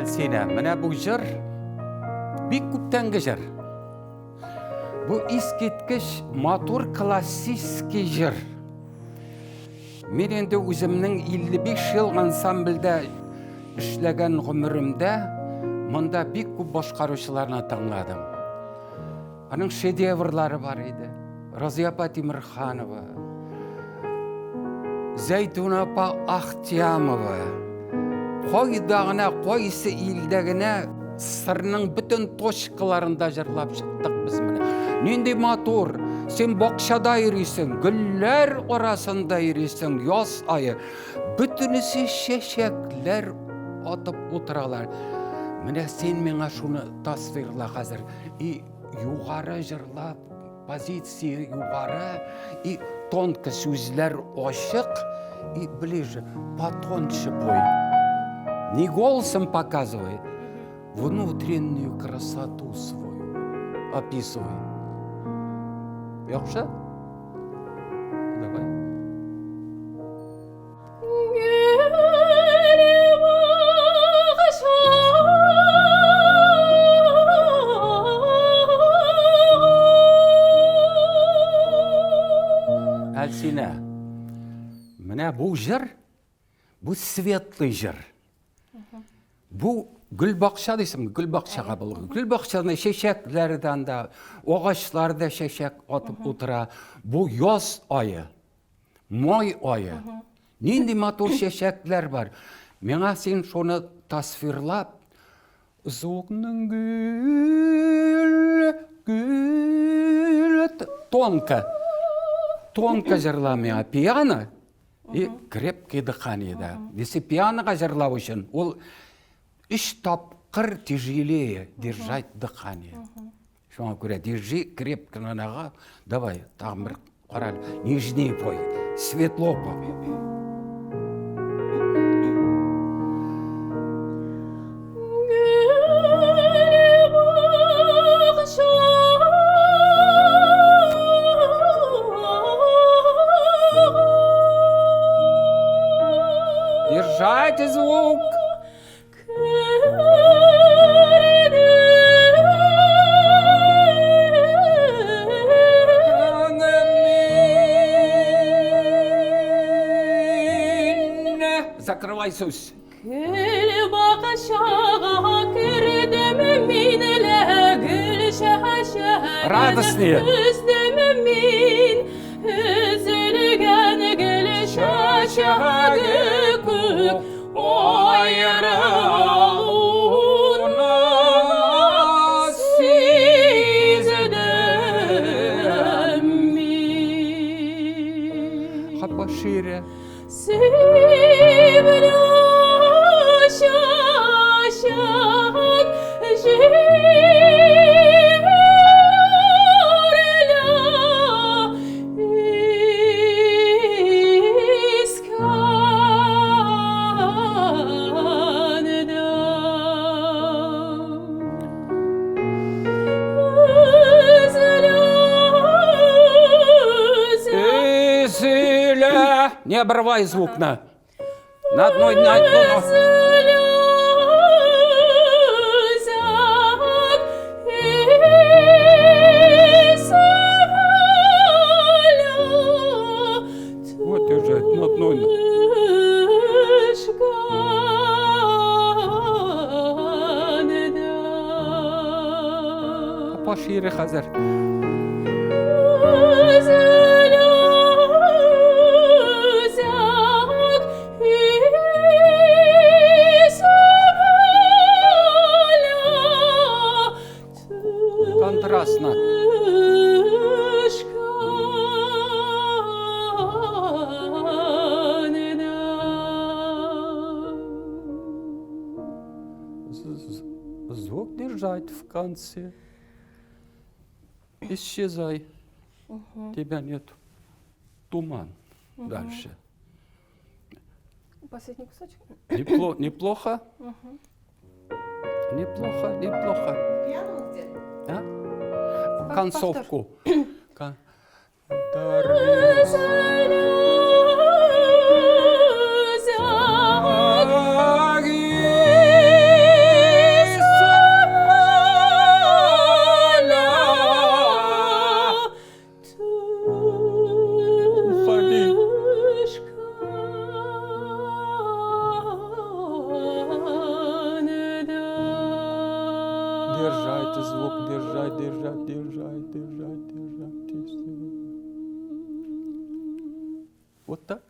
Әлсина, мына бұл жыр бек көптенгі жыр. Бұл ескерткіш матур классический жыр. Мен енді өзімнің 55 жыл ансамбльда ішлеген ғұмырымда мұнда бек көп басқарушыларына таңладым. Аның шедеврлары бар еді. Разия апа Темірханова, Зәйтуна апа Ахтямова, қойдағына, қойсы елдегіне сырның бүтін точкаларында жырлап шықтық біз міне. Нендей матур, сен бақшада ересің, гүллер орасында ересің, яз айы, бүтінісі шешеклер атып отыралар. Міне сен меңа шуны тасвирла қазір. Юғары жырлап, позиция юғары, тонкий сөздер ашық, и ближе, потоньше пой. Не голосом показывай, внутреннюю красоту свою описывай. Яқшы? Давай. Әлсина, міне бұл жыр, бұл светлый жыр. Бұл гүлбақша дейсің, гүлбақшаға бұл. Гүлбақшаны шешеклерден да, оғашларда шешек атып отыра. Бұл яз айы, май айы. Нендей матур шешеклер бар. Меңа сен шоны тасвирлап, звукның гүл, тонка жырла меңа. Пиано и крепкий дыхание, да. Если пианоға жырлау үшін, ол 3 тапқыр тяжелее держать дыхание. Шоңа көре, держи крепко на нога. Давай, тағым бір қарал, нежнее пой, светло пой. Держайте звук. Закрывай сөз. Радостные. Хапа шире. Не обрывай звук на одной, на одну. Вот держать на одной. Пошире хазар. Контрастно. Звук держать в конце. Исчезай. Тебя нет. Туман. Дальше. Последний кусочек. Неплохо. Неплохо. Пиано где? А? Концовку. держать звук, держать, держать, держать, держать, держать. Вот так.